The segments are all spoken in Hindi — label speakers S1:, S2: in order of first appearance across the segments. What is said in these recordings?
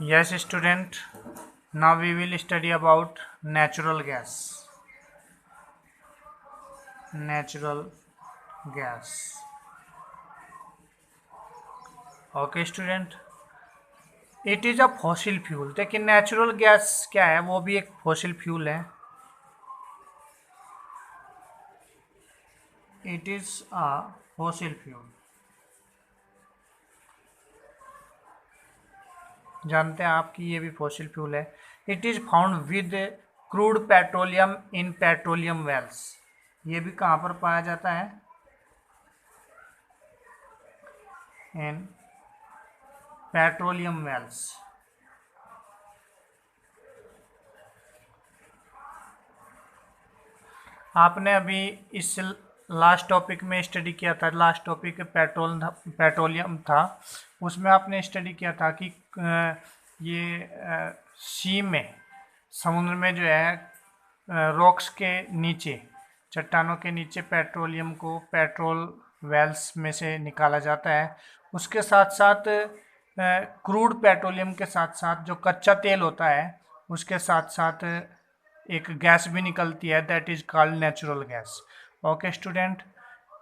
S1: Yes, student. Now we will study about natural gas. Natural gas. Okay, student. It is a fossil fuel. देखिए नेचुरल गैस क्या है, वो भी एक फॉसिल फ्यूल है. It is a fossil fuel. जानते हैं आप कि ये भी फॉसिल फ्यूल है. It is found with crude petroleum in petroleum wells. ये भी कहाँ पर पाया जाता है? In petroleum wells. आपने अभी इस लास्ट टॉपिक में स्टडी किया था. लास्ट टॉपिक पेट्रोलियम था. उसमें आपने स्टडी किया था कि ये सी में, समुद्र में जो है रॉक्स के नीचे, चट्टानों के नीचे पेट्रोलियम को पेट्रोल वेल्स में से निकाला जाता है. उसके साथ साथ क्रूड पेट्रोलियम के साथ साथ जो कच्चा तेल होता है उसके साथ साथ एक गैस भी निकलती है, that is called natural gas. Okay student.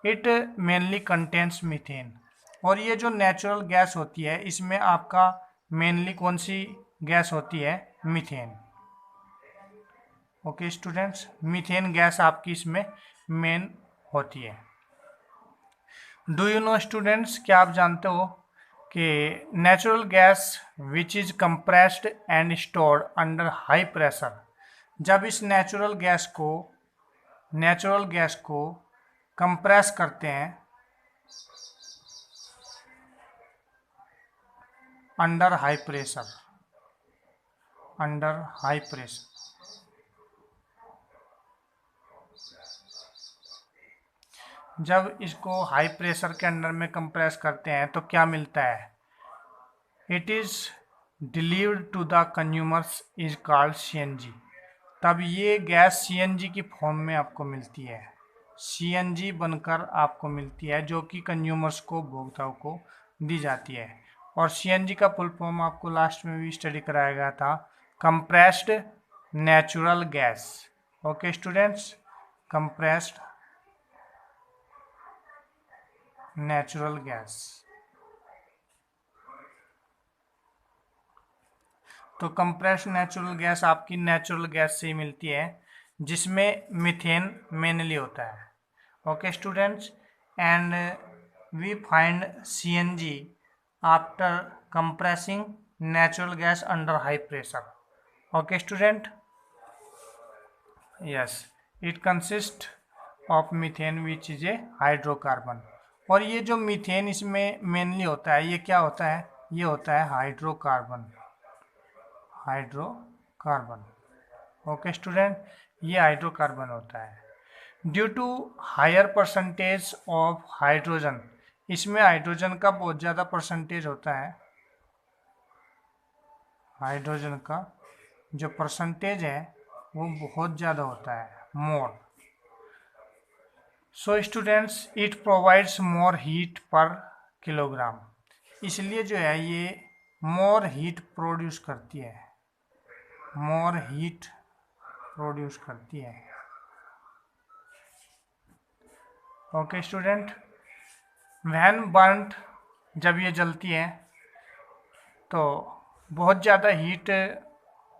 S1: It mainly contains methane. और ये जो नेचुरल गैस होती है इसमें आपका मेनली कौन सी गैस होती है? Methane. Okay students, methane gas आपकी इसमें मेन होती है. डू यू नो स्टूडेंट्स, क्या आप जानते हो कि natural gas which is compressed and stored under high pressure, जब इस नेचुरल गैस को कंप्रेस करते हैं अंडर हाई प्रेशर, जब इसको हाई प्रेशर के अंडर में कंप्रेस करते हैं तो क्या मिलता है? It is delivered to the consumers is called CNG. तब ये गैस सीएनजी की फॉर्म में आपको मिलती है. सीएनजी बनकर आपको मिलती है, जो कि कंज्यूमर्स को, उपभोक्ताओं को दी जाती है. और सीएनजी का फुल फॉर्म आपको लास्ट में भी स्टडी कराया गया था, compressed natural gas. Okay students, compressed natural gas. तो कंप्रेस्ड नेचुरल गैस आपकी नेचुरल गैस से ही मिलती है, जिसमें मीथेन मेनली होता है. Okay students. And we find CNG after compressing natural gas under high pressure. Okay student. Yes, it consist of methane which is a hydrocarbon. और ये जो मीथेन इसमें मेनली होता है, ये क्या होता है? ये होता है हाइड्रोकार्बन. ओके स्टूडेंट, ये हाइड्रोकार्बन होता है. Due to higher percentage of hydrogen, इसमें हाइड्रोजन का बहुत ज़्यादा परसेंटेज होता है. हाइड्रोजन का जो परसेंटेज है वो बहुत ज़्यादा होता है, more. So students, it provides more heat per kilogram. इसलिए जो है ये मोर हीट प्रोड्यूस करती है. Okay student. व्हेन बर्न्ड, जब ये जलती है तो बहुत ज़्यादा हीट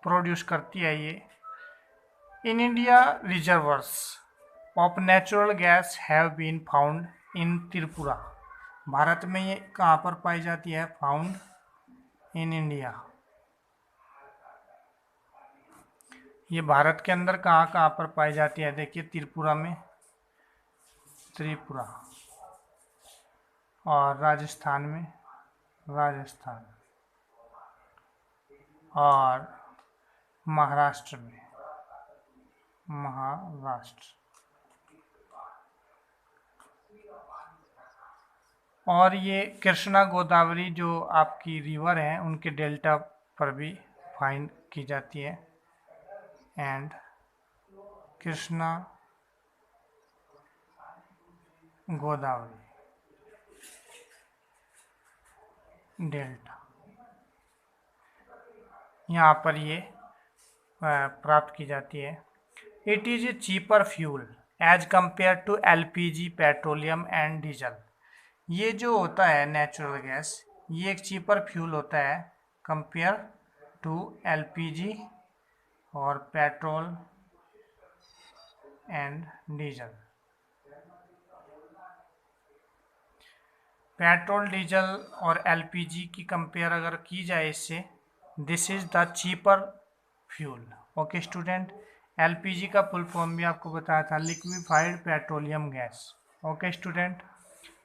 S1: प्रोड्यूस करती है ये. In India, reserves of natural gas have been found in Tripura. Bharat में ये कहाँ पर पाई जाती है? Found in India. ये भारत के अंदर कहाँ कहाँ पर पाई जाती है? देखिए, त्रिपुरा और राजस्थान में, और महाराष्ट्र में, और ये कृष्णा गोदावरी जो आपकी रिवर हैं उनके डेल्टा पर भी फाइंड की जाती है. And Krishna Godavari delta. यहाँ पर ये प्राप्त की जाती है। It is a cheaper fuel as compare to LPG, petroleum and diesel. ये जो होता है नेचुरल गैस, ये एक चीपर फ्यूल होता है कंपेयर टू एलपीजी और petrol and diesel. Petrol, diesel और एलपीजी की कंपेयर अगर की जाए इससे, this is the cheaper fuel. Okay student, LPG का फुल फॉर्म भी आपको बताया था, liquefied petroleum gas. Okay student,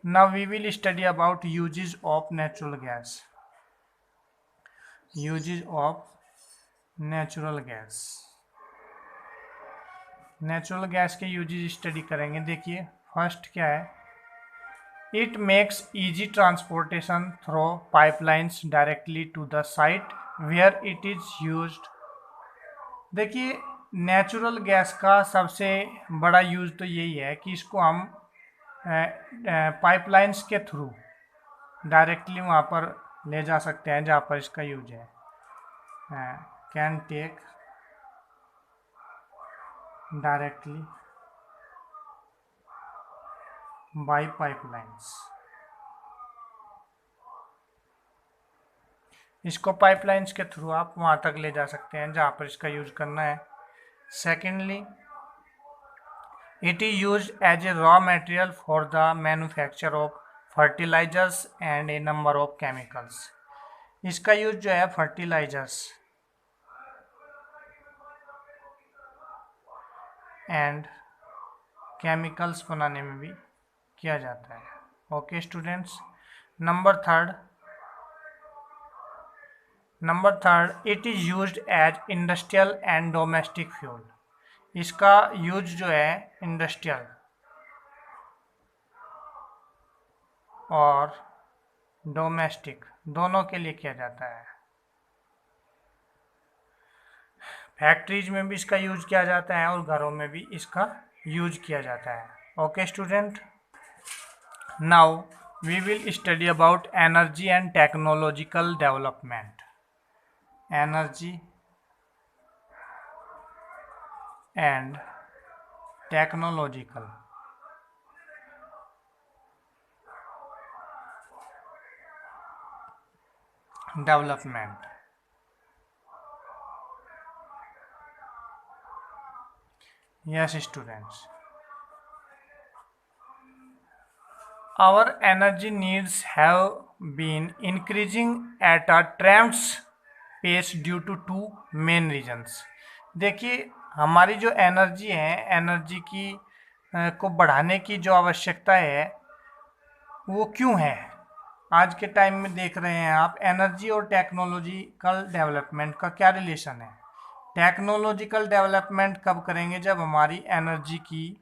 S1: now we will study about uses of natural gas. Uses of natural gas, natural gas के यूजेस स्टडी करेंगे। देखिए फर्स्ट क्या है, it makes easy transportation through pipelines directly to the site where it is used. देखिए नेचुरल गैस का सबसे बड़ा यूज तो यही है कि इसको हम पाइपलाइंस के थ्रू डायरेक्टली वहाँ पर ले जा सकते हैं जहाँ पर इसका यूज है। Can take directly by pipelines. इसको पाइपलाइंस के थ्रू आप वहाँ तक ले जा सकते हैं जहाँ पर इसका यूज करना है। Secondly, it is use as a raw material for the manufacture of fertilisers and a number of chemicals. इसका यूज जो है फर्टिलाइजर्स एंड केमिकल्स बनाने में भी किया जाता है। Okay students, number third, it is used as industrial and domestic fuel. इसका यूज जो है इंडस्ट्रियल और डोमेस्टिक दोनों के लिए किया जाता है। फैक्ट्रीज में भी इसका यूज किया जाता है और घरों में भी इसका यूज किया जाता है। Okay student, now we will study about energy and technological development. Energy and technological development. Yes students, our energy needs have been increasing at a tremendous pace due to two main reasons। देखिए हमारी जो एनर्जी है, एनर्जी की को बढ़ाने की जो आवश्यकता है वो क्यों है। आज के टाइम में देख रहे हैं आप, एनर्जी और टेक्नोलॉजिकल डेवलपमेंट का क्या रिलेशन है। टेक्नोलॉजिकल डेवलपमेंट कब करेंगे, जब हमारी एनर्जी की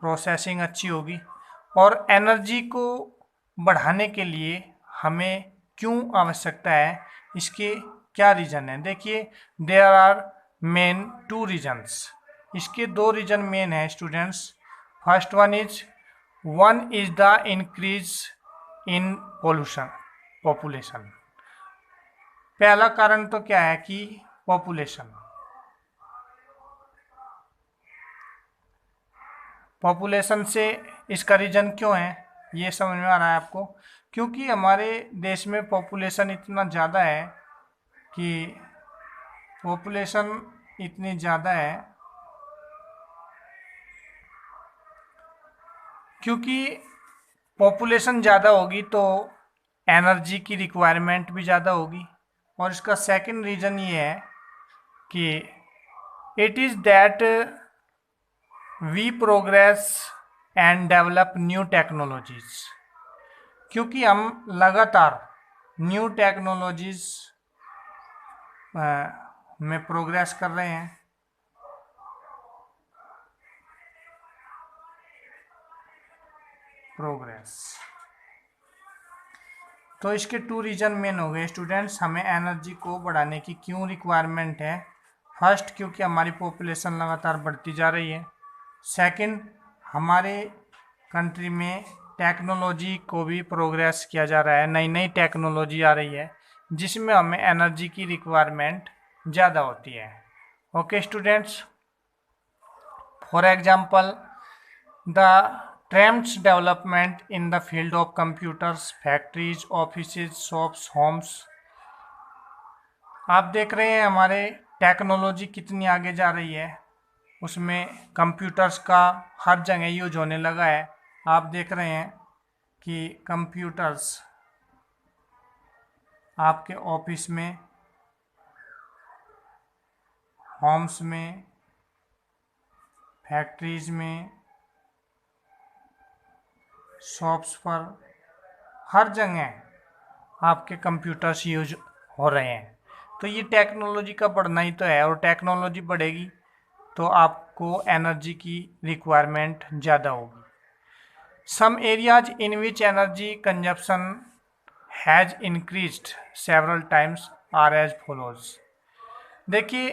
S1: प्रोसेसिंग अच्छी होगी। और एनर्जी को बढ़ाने के लिए हमें क्यों आवश्यकता है, इसके क्या रीज़न है। देखिए there are main two reasons. इसके दो रीज़न मेन है students. First one is the increase in population. पहला कारण तो क्या है कि पॉपुलेशन से इसका रीजन क्यों है ये समझ में आ रहा है आपको। क्योंकि हमारे देश में पॉपुलेशन इतना ज़्यादा है कि क्योंकि पॉपुलेशन ज़्यादा होगी तो एनर्जी की रिक्वायरमेंट भी ज़्यादा होगी। और इसका सेकंड रीज़न ये है कि it is that we progress and develop new technologies. क्योंकि हम लगातार न्यू टेक्नोलॉजीज में प्रोग्रेस कर रहे हैं। तो इसके टू रीजन मेन हो गए स्टूडेंट्स। हमें एनर्जी को बढ़ाने की क्यों रिक्वायरमेंट है। फर्स्ट, क्योंकि हमारी पॉपुलेशन लगातार बढ़ती जा रही है। सेकंड, हमारे कंट्री में टेक्नोलॉजी को भी प्रोग्रेस किया जा रहा है, नई नई टेक्नोलॉजी आ रही है जिसमें हमें एनर्जी की रिक्वायरमेंट ज़्यादा होती है। Okay students, for example the trends development in the field of computers, factories, offices, shops, homes. आप देख रहे हैं हमारे टेक्नोलॉजी कितनी आगे जा रही है, उसमें कंप्यूटर्स का हर जगह यूज होने लगा है। आप देख रहे हैं कि कंप्यूटर्स आपके ऑफिस में, होम्स में, फैक्ट्रीज में, शॉप्स पर, हर जगह आपके कंप्यूटर्स यूज हो रहे हैं। तो ये टेक्नोलॉजी का बढ़ना ही तो है, और टेक्नोलॉजी बढ़ेगी तो आपको एनर्जी की रिक्वायरमेंट ज़्यादा होगी। Some areas in which energy consumption has increased several times are as follows. देखिए,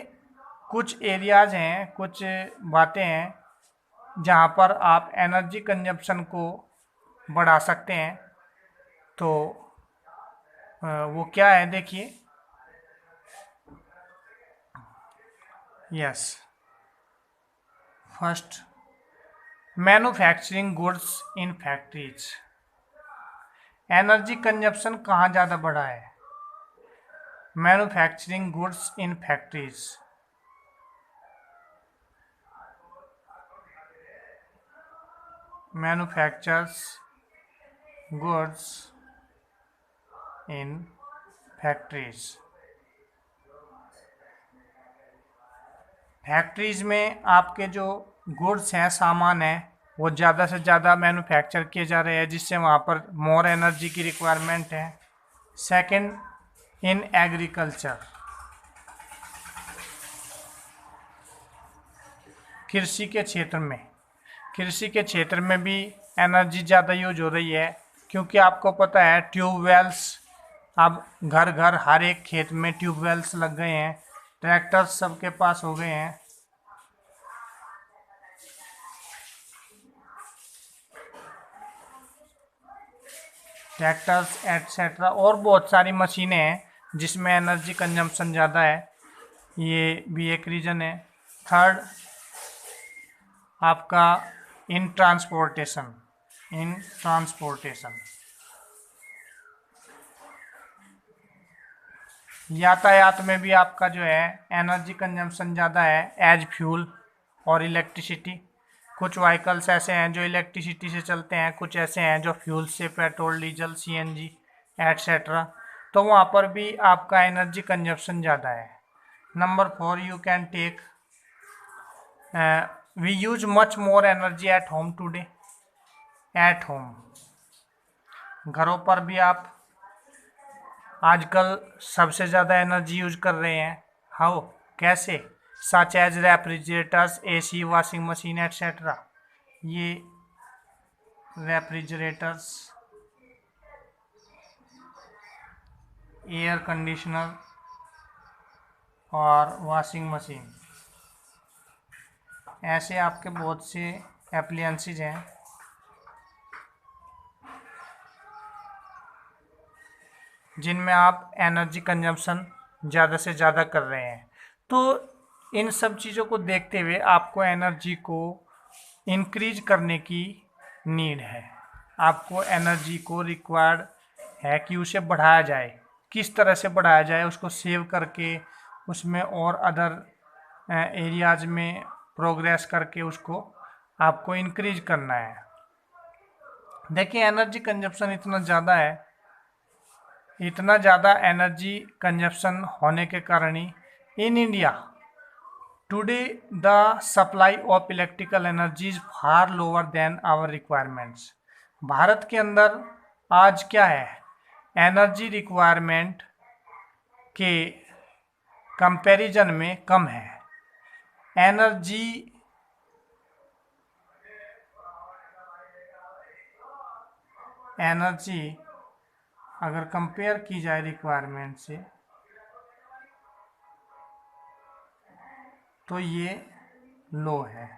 S1: कुछ एरियाज हैं, कुछ बातें हैं जहाँ पर आप एनर्जी कंजप्शन को बढ़ा सकते हैं। तो वो क्या है, देखिए। Yes, first, manufacturing goods in factories. Energy consumption कहाँ ज़्यादा बढ़ा है? Manufacturing goods in factories. Manufactures goods in factories. Factories में आपके जो गुड्स हैं, सामान है, वो ज़्यादा से ज़्यादा मैन्युफैक्चर किए जा रहे हैं, जिससे वहाँ पर मोर एनर्जी की रिक्वायरमेंट है। सेकंड, इन एग्रीकल्चर, कृषि के क्षेत्र में, कृषि के क्षेत्र में भी एनर्जी ज़्यादा यूज हो रही है, क्योंकि आपको पता है ट्यूबवेल्स, अब घर घर हर एक खेत में ट्यूबवेल्स लग गए हैं, ट्रैक्टर्स सबके पास हो गए हैं। ट्रैक्टर्स एट्सेट्रा, और बहुत सारी मशीनें हैं जिसमें एनर्जी कंजम्पशन ज़्यादा है, ये भी एक रीज़न है। थर्ड, आपका इन ट्रांसपोर्टेशन, इन ट्रांसपोर्टेशन, यातायात में भी आपका जो है एनर्जी कंजम्पशन ज़्यादा है एज फ्यूल और इलेक्ट्रिसिटी। कुछ व्हीकल्स ऐसे हैं जो इलेक्ट्रिसिटी से चलते हैं, कुछ ऐसे हैं जो फ्यूल से, पेट्रोल, डीजल, सीएनजी एट्सेट्रा। तो वहाँ पर भी आपका एनर्जी कंजप्शन ज़्यादा है। Number 4, you can take, we use much more energy at home today. At home, घरों पर भी आप आजकल सबसे ज़्यादा एनर्जी यूज कर रहे हैं। हाउ, कैसे? Such as refrigerators, AC, washing machine etcetera. ये रेफ्रिजरेटर्स, एयर कंडीशनर और वॉशिंग मशीन, ऐसे आपके बहुत से एप्लियंसेस हैं जिनमें आप एनर्जी कंजप्शन ज़्यादा से ज़्यादा कर रहे हैं। तो इन सब चीज़ों को देखते हुए आपको एनर्जी को इंक्रीज करने की नीड है। आपको एनर्जी को रिक्वायर्ड है कि उसे बढ़ाया जाए। किस तरह से बढ़ाया जाए? उसको सेव करके, उसमें और अदर एरियाज में प्रोग्रेस करके उसको आपको इंक्रीज करना है। देखिए, एनर्जी कंजप्शन इतना ज़्यादा है, इतना ज़्यादा एनर्जी कंजप्शन होने के कारण ही in India today the supply of electrical energy is far lower than our requirements. Bharat के अंदर आज क्या है, एनर्जी रिक्वायरमेंट के कंपैरिजन में कम है। एनर्जी अगर कंपेयर की जाए रिक्वायरमेंट से, तो ये लो है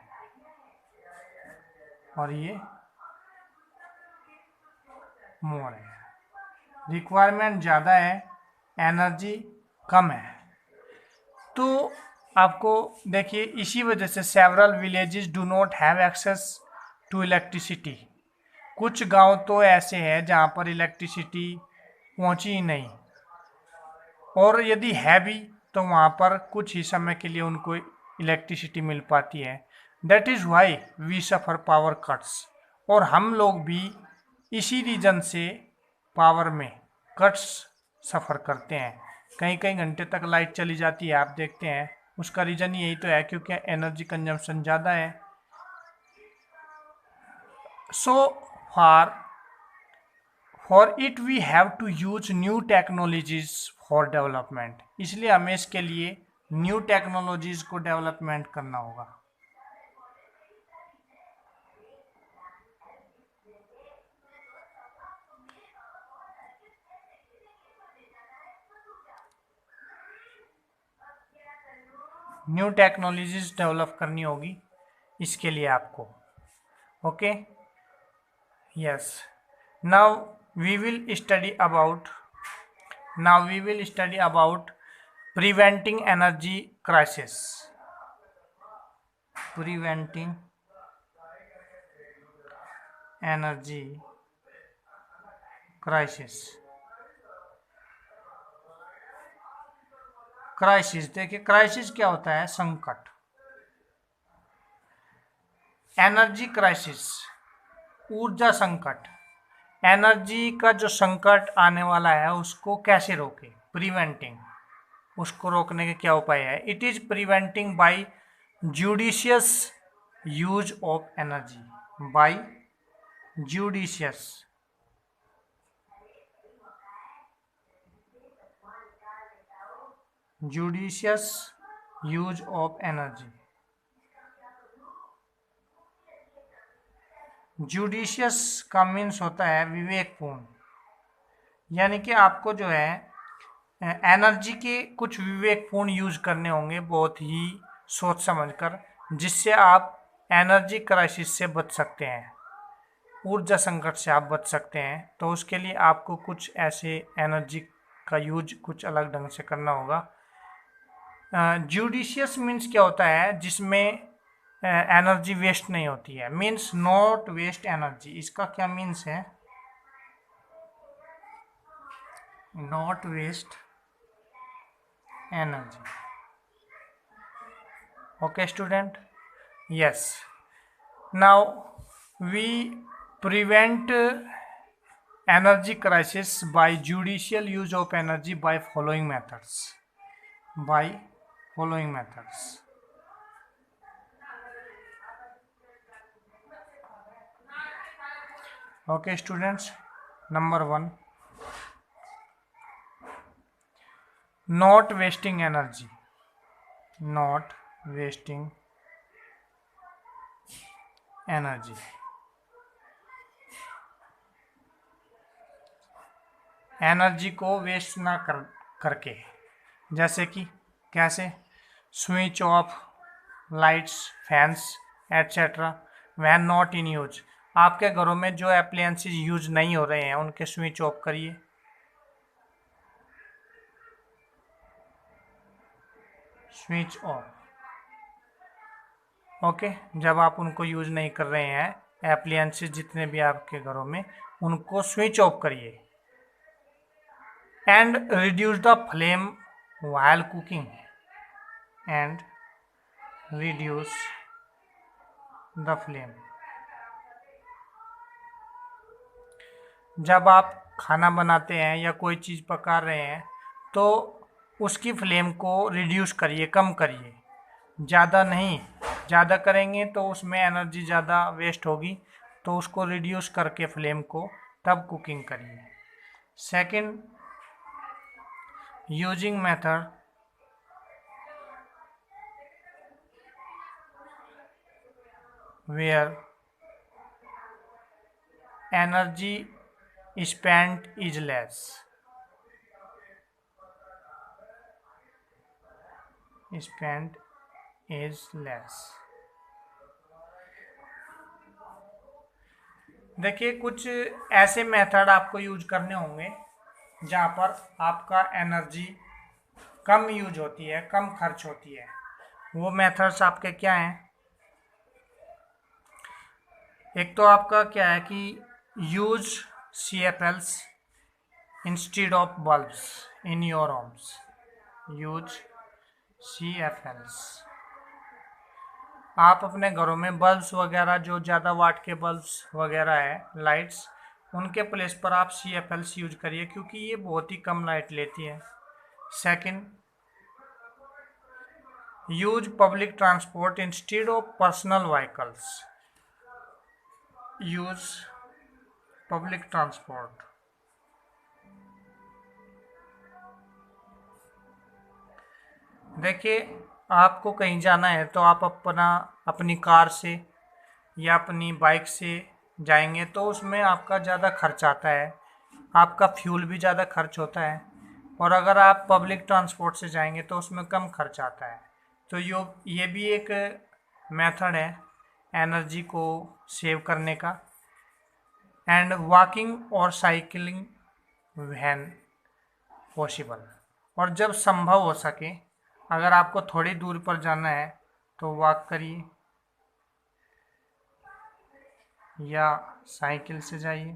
S1: और ये मोर है। रिक्वायरमेंट ज़्यादा है, एनर्जी कम है। तो आपको देखिए इसी वजह से several villages do not have access to electricity. कुछ गांव तो ऐसे हैं जहां पर इलेक्ट्रिसिटी पहुंची ही नहीं, और यदि है भी तो वहां पर कुछ ही समय के लिए उनको इलेक्ट्रिसिटी मिल पाती है। That is why we suffer power cuts. और हम लोग भी इसी रीजन से पावर में कट्स सफ़र करते हैं। कई कई घंटे तक लाइट चली जाती है, आप देखते हैं। उसका रीज़न यही तो है क्योंकि एनर्जी कंजम्पशन ज़्यादा है। So for it we have to use new technologies for development. इसलिए हमें इसके लिए न्यू टेक्नोलॉजीज को डेवलपमेंट करना होगा। न्यू टेक्नोलॉजीज डेवलप करनी होगी इसके लिए आपको। Okay, yes. Now we will study about preventing energy crisis। preventing energy crisis। Crisis, देखिए क्राइसिस क्या होता है? संकट। एनर्जी क्राइसिस, ऊर्जा संकट। एनर्जी का जो संकट आने वाला है उसको कैसे रोके? प्रिवेंटिंग, उसको रोकने के क्या उपाय है? It is preventing by judicious use of energy. By judicious use of energy. Judicious का मीन्स होता है विवेकपूर्ण, यानी कि आपको जो है एनर्जी के कुछ विवेकपूर्ण यूज करने होंगे, बहुत ही सोच समझकर, जिससे आप एनर्जी क्राइसिस से बच सकते हैं, ऊर्जा संकट से आप बच सकते हैं। तो उसके लिए आपको कुछ ऐसे एनर्जी का यूज कुछ अलग ढंग से करना होगा। जुडिशियस मीन्स क्या होता है? जिसमें एनर्जी वेस्ट नहीं होती है, मीन्स नॉट वेस्ट एनर्जी। इसका क्या मीन्स है? Not waste energy. Okay student, yes. Now we prevent energy crisis by judicial use of energy by following methods. Okay students, number 1, not wasting energy। Energy को वेस्ट ना करके, जैसे कि कैसे? Switch off lights, fans etcetera when not in use. आपके घरों में जो एप्लायंसेस यूज नहीं हो रहे हैं उनके स्विच ऑफ करिए। Switch off, okay. जब आप उनको यूज नहीं कर रहे हैं एप्लायंसेस जितने भी आपके घरों में, उनको स्विच ऑफ करिए। And reduce the flame while cooking. जब आप खाना बनाते हैं या कोई चीज़ पका रहे हैं तो उसकी फ्लेम को रिड्यूस करिए, कम करिए, ज़्यादा नहीं। ज़्यादा करेंगे तो उसमें एनर्जी ज़्यादा वेस्ट होगी, तो उसको रिड्यूस करके फ्लेम को तब कुकिंग करिए। Second, using method where energy spent is less। देखिए कुछ ऐसे मेथड आपको यूज करने होंगे जहाँ पर आपका एनर्जी कम यूज होती है, कम खर्च होती है। वो मेथड्स आपके क्या हैं? एक तो आपका क्या है कि use CFLs instead of bulbs in your homes. Use CFLs। आप अपने घरों में बल्ब्स वगैरह जो ज़्यादा वाट के बल्ब्स वगैरह है, लाइट्स, उनके प्लेस पर आप CFLs यूज करिए, क्योंकि ये बहुत ही कम लाइट लेती है। Second, use public transport instead of personal vehicles. Use public transport. देखिए, आपको कहीं जाना है तो आप अपनी कार से या अपनी बाइक से जाएंगे तो उसमें आपका ज़्यादा खर्च आता है, आपका फ्यूल भी ज़्यादा खर्च होता है। और अगर आप पब्लिक ट्रांसपोर्ट से जाएंगे तो उसमें कम खर्च आता है। तो ये भी एक मेथड है एनर्जी को सेव करने का। एंड वॉकिंग और साइकिलिंग व्हेन पॉसिबल। और जब संभव हो सके, अगर आपको थोड़ी दूर पर जाना है तो वॉक करिए या साइकिल से जाइए।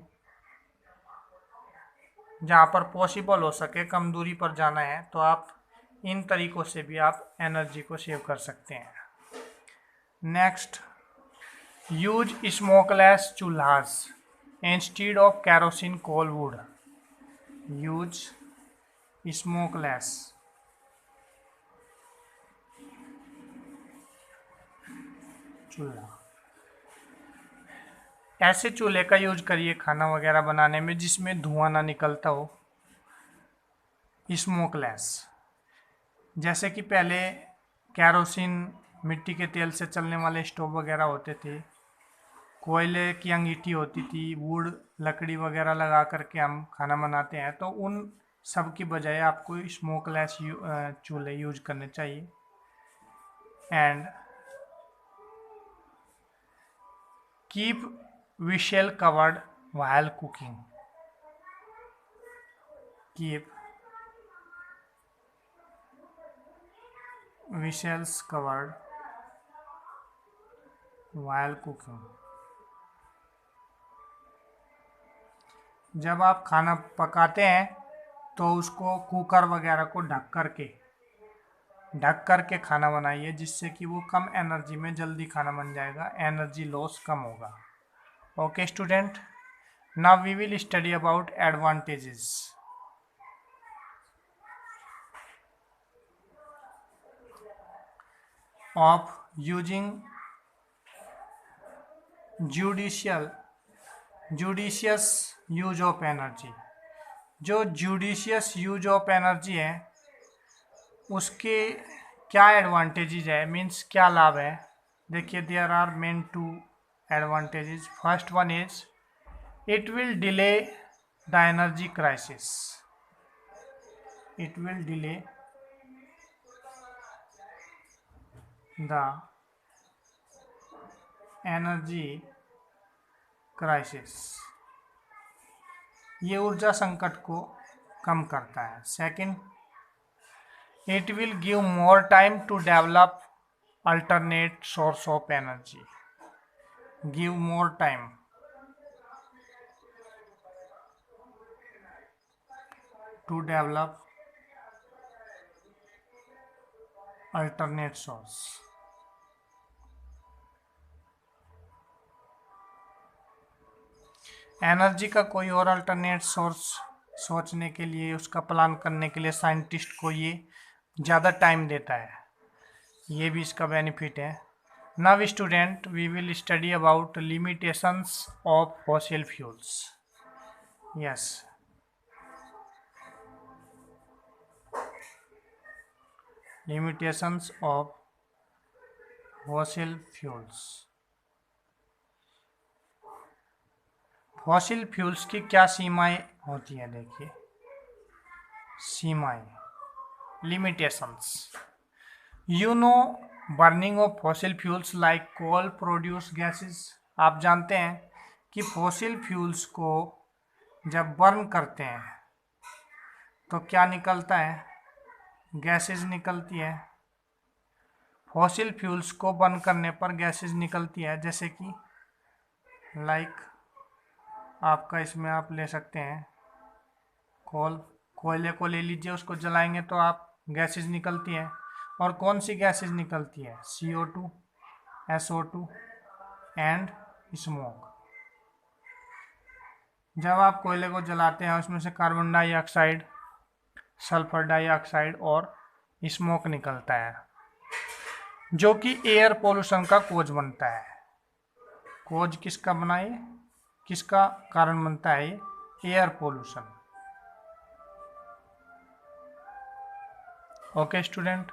S1: जहाँ पर पॉसिबल हो सके, कम दूरी पर जाना है, तो आप इन तरीकों से भी आप एनर्जी को सेव कर सकते हैं। Next, use smokeless chulhas instead of kerosene coal wood. Use smokeless chulha. ऐसे चूल्हे का यूज करिए खाना वगैरह बनाने में जिसमें धुआं ना निकलता हो, स्मोकलेस। जैसे कि पहले कैरोसिन, मिट्टी के तेल से चलने वाले स्टोव वगैरह होते थे, कोयले की अंगीठी होती थी, वुड लकड़ी वगैरह लगा करके हम खाना बनाते हैं। तो उन सब की बजाय आपको स्मोकलेस चूल्हे यूज करने चाहिए। And keep vessel covered while cooking. Keep vessels covered while cooking. जब आप खाना पकाते हैं तो उसको कुकर वगैरह को ढक करके खाना बनाइए, जिससे कि वो कम एनर्जी में जल्दी खाना बन जाएगा, एनर्जी लॉस कम होगा। Okay student, now we will study about advantages of using judicious use of energy. जो जुडिशियस यूज ऑफ एनर्जी है उसके क्या एडवांटेजेस है, मीन्स क्या लाभ है। देखिए, there are main two advantages. First one is it will delay the energy crisis. It will delay the energy crisis. ये ऊर्जा संकट को कम करता है। Second, it will give more time to develop alternate source of energy. Give more time to develop alternate source. Energy का कोई और अल्टरनेट सोर्स सोचने के लिए, उसका प्लान करने के लिए साइंटिस्ट को ये ज़्यादा टाइम देता है। ये भी इसका बेनिफिट है। Now student, we will study about limitations of fossil fuels. Yes, limitations of fossil fuels. Fossil fuels की क्या सीमाएं होती हैं? देखिए, सीमाएं, limitations. You know burning of fossil fuels like coal produce gases. आप जानते हैं कि फॉसिल फ्यूल्स को जब बर्न करते हैं तो क्या निकलता है? गैसेज निकलती है, फॉसिल फ्यूल्स को बर्न करने पर गैसेज निकलती है, जैसे कि आपका इसमें आप ले सकते हैं कोयले को ले लीजिए, उसको जलाएंगे तो आप गैसेज निकलती हैं। और कौन सी गैसेज निकलती है? CO2, SO2 and smoke. जब आप कोयले को जलाते हैं उसमें से कार्बन डाइऑक्साइड, सल्फर डाइऑक्साइड और स्मोक निकलता है, जो कि एयर पोल्यूशन का कोज बनता है। कोज किसका बना? ये किसका कारण बनता है? ये एयर पोल्यूशन। ओके स्टूडेंट,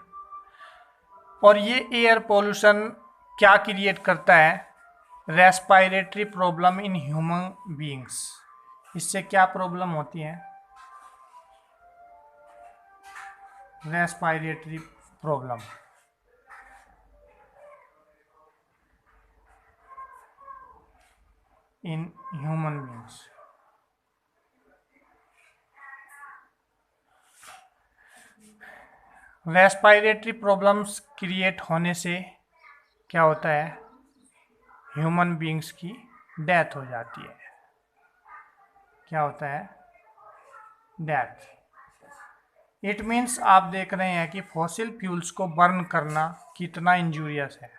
S1: और ये एयर पोल्यूशन क्या क्रिएट करता है? Respiratory problem in human beings. इससे क्या प्रॉब्लम होती है? Respiratory problem in human beings. Respiratory problems create होने से क्या होता है? ह्यूमन बीइंग्स की डेथ हो जाती है। क्या होता है? डेथ। इट मीन्स आप देख रहे हैं कि फॉसिल फ्यूल्स को बर्न करना कितना इंजूरियस है।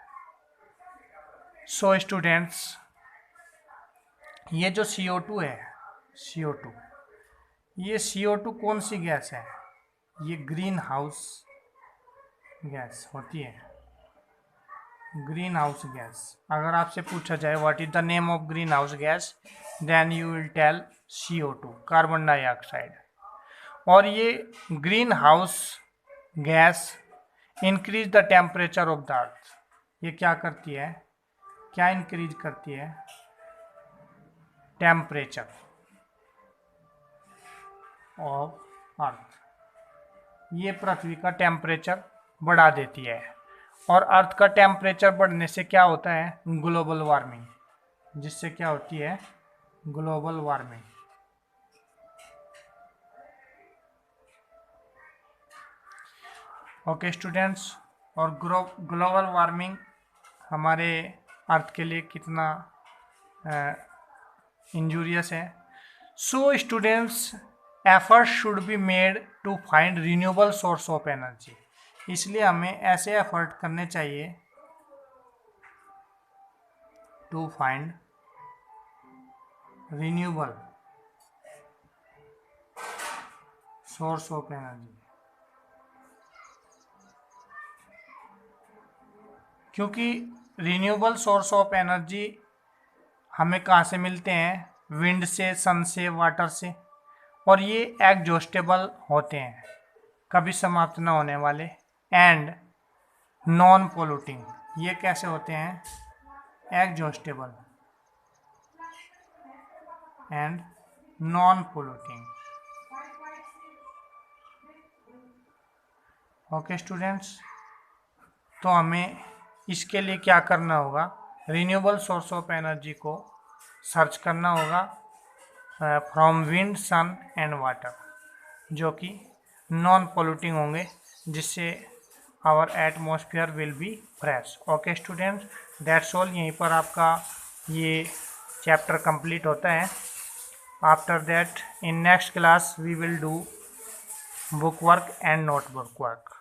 S1: सो स्टूडेंट्स, ये जो CO2 है, CO2, ये CO2 कौन सी गैस है? ये ग्रीन हाउस गैस होती है। Green house gas. अगर आपसे पूछा जाए what is the name of green house gas, then you will tell CO2, carbon dioxide. और ये green house gas increase the temperature of the earth. ये क्या करती है? क्या इंक्रीज करती है? Temperature of earth. ये पृथ्वी का टेम्परेचर बढ़ा देती है। और अर्थ का टेम्परेचर बढ़ने से क्या होता है? Global warming. जिससे क्या होती है? Global warming. ओके स्टूडेंट्स, और ग्लोबल वार्मिंग हमारे अर्थ के लिए कितना इंजूरियस है। So students, effort should be made to find renewable source of energy. इसलिए हमें ऐसे एफर्ट करने चाहिए to find renewable source of energy. क्योंकि रिन्यूएबल सोर्स ऑफ एनर्जी हमें कहाँ से मिलते हैं? विंड से, सन से, वाटर से। और ये एग्जॉस्टेबल होते हैं, कभी समाप्त न होने वाले, एंड नॉन पोल्यूटिंग। ये कैसे होते हैं? Exhaustible and non polluting. Okay students, तो हमें इसके लिए क्या करना होगा? रिन्यूएबल सोर्स ऑफ एनर्जी को सर्च करना होगा from wind, sun and water, जो कि नॉन पोल्यूटिंग होंगे, जिससे our atmosphere will be fresh. Okay students, that's all. यहीं पर आपका ये चैप्टर कंप्लीट होता है। After that in next class we will do book work and notebook work.